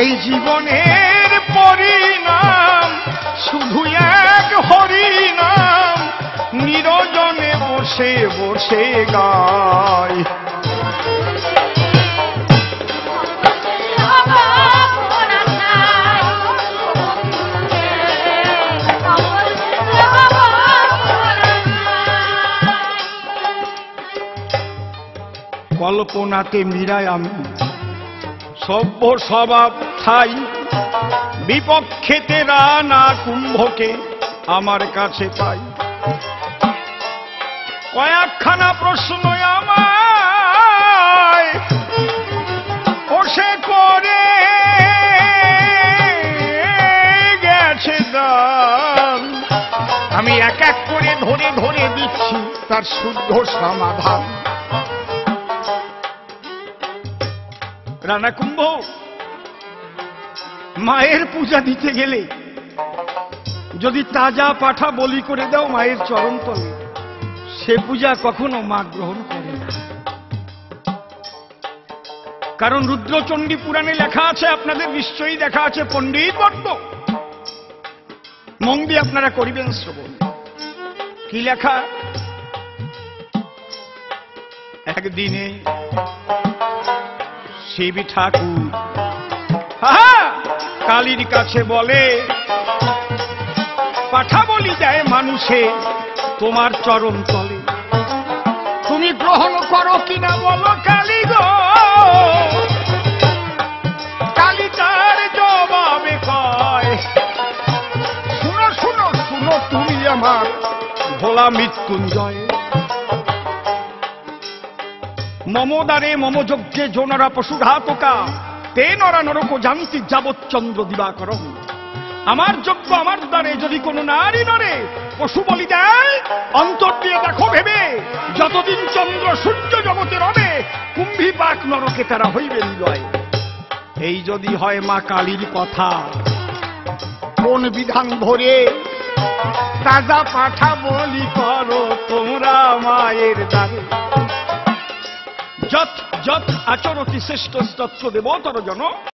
এই জীবনের পরিণাম শুধু এক হরিনাম, নিরজনে বসে বসে গায়। কল্পনাতে মীরায় আমি সভ্য স্বভাব ঠাই, বিপক্ষেতে রানা কুম্ভকে আমার কাছে পাই। কয়েকখানা প্রশ্ন আমায় ওসে করে গেছে দান, আমি এক এক করে ধরে ধরে দিচ্ছি তার শুদ্ধ সমাধান। রানা কুম্ভ, মায়ের পূজা দিতে গেলে যদি তাজা পাঠা বলি করে দাও মায়ের চরণ তলে, সে পূজা কখনো মা গ্রহণ করে না। কারণ রুদ্রচণ্ডী পুরাণে লেখা আছে, আপনাদের নিশ্চয়ই দেখা আছে, পণ্ডিত বর্গ মন দিয়ে আপনারা করিবেন শ্রবণ। কি লেখা? একদিনে শিব ঠাকুর কালীর কাছে বলে, পাঠা বলি দেয় মানুষে তোমার চরণ তলে, তুমি গ্রহণ করো কিনা বলো কালী গো। কালী তার জবাবে কয়, শুনো শুনো শুনো তুমি আমার ভোলা মৃত্যুঞ্জয়। মমদারে মম যজ্ঞে জোনারা পশুঘাতকা, তে নরা নরক জানতি যাবৎ চন্দ্র দিবাকরম। আমার যজ্ঞ আমার দ্বারে যদি কোন নারী নরে পশু বলি দেয়, অন্তর দিয়ে দেখো ভেবে যতদিন চন্দ্র সূর্য জগতে রবে, কুম্ভীপাক নরকে তারা হইবে নিলয়। এই যদি হয় মা কালীর কথা, কোন বিধান ধরে তাজা পাঠা বলি করো তোমরা মায়ের দ্বারে। যৎ যৎ আচরতি শ্রেষ্ঠ তত্ত্ব দেবতর জন।